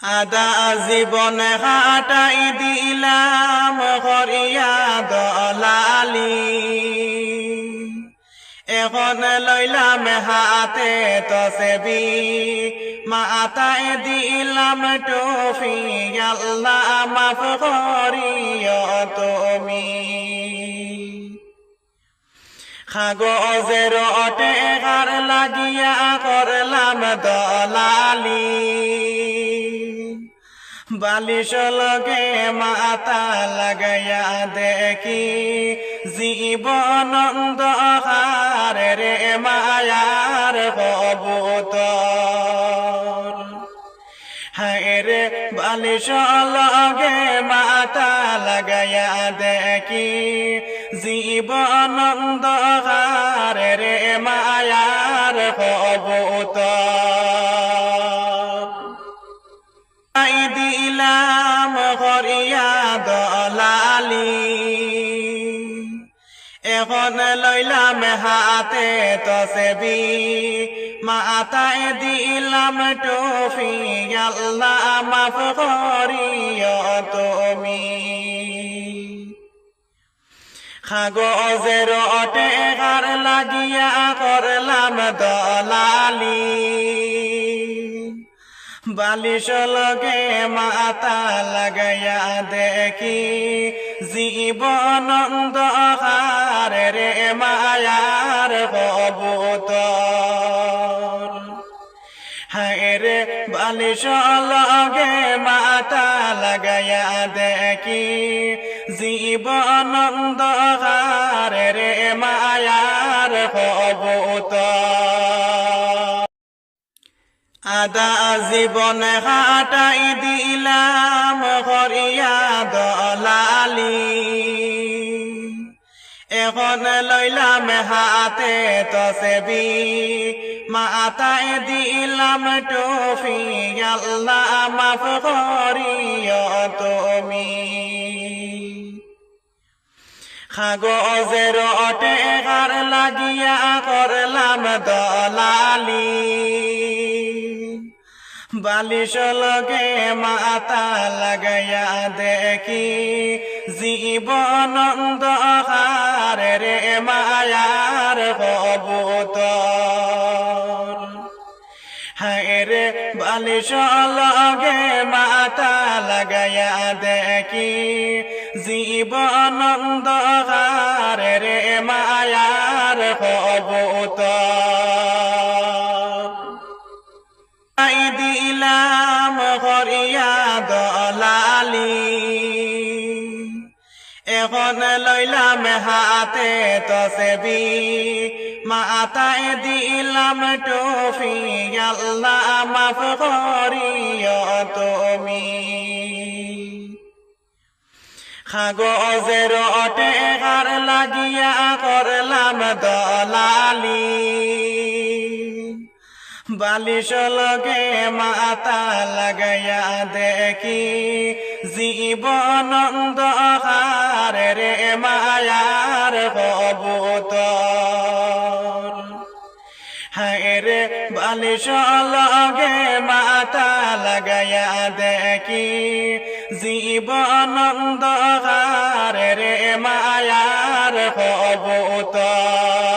আদা জীবন হাটাই দিলাম করিয়া দলালি, এখন লইলাম হাতে তসবি, মাথায় দিলাম টুপি, আল্লাহ মাফ করিও তুমি। কাগজের টেকার লাগিয়া করলাম দলালি, বালিশ লগে মাথা লাগাইয়া দেখি জীবন অন্ধকার রে মায়ার কবুতর। হায় রে বালিশ লগে মাথা লাগাইয়া দেখি জীবন অন্ধকার রে মায়ার কবুতর। দিলাম করিয়া দলালি, এখন লইলাম হাতে তসবি, মাথায় দিলাম টুপি, আল্লাহ মাফ করিও তুমি। কাগজের টেকার লাগিয়া করলাম দলালি, বালিশ লগে মাথা লাগাইয়া দেখি জীবন অন্ধকার রে মায়ার কবুতর। হায় রে বালিশ লগে মাথা লাগাইয়া দেখি জীবন অন্ধকার রে মায়ার কবুতর। আদা জীবন হাটাই দিলাম করিয়া দলালি, এখন লইলাম হাতে তসবি, মাথায় দিলাম টুপি, আল্লাহ মাফ করিও তুমি। কাগজের টেকার লাগিয়া করলাম দলালি, বালিশ লগে মাথা লাগাইয়া দেখি জীবন অন্ধকার রে মায়ার কবুতর। হায় রে বালিশ লগে মাথা লাগাইয়া দেখি জীবন অন্ধকার রে মায়ার কবুতর। দিলাম করিয়া দলালি, এখন লইলাম হাতে তসবি, মাথায় দিলাম টুপি, আল্লাহ মাফ করিও তুমি। কাগজের টেকার লাগিয়া করলাম দলালি, বালিশ লগে মাথা লাগাইয়া দেখি জীবন অন্ধকার রে মায়ার কবুতর। হায় রে বালিশ লগে মাথা লাগাইয়া দেখি জীবন অন্ধকার রে মায়ার কবুতর।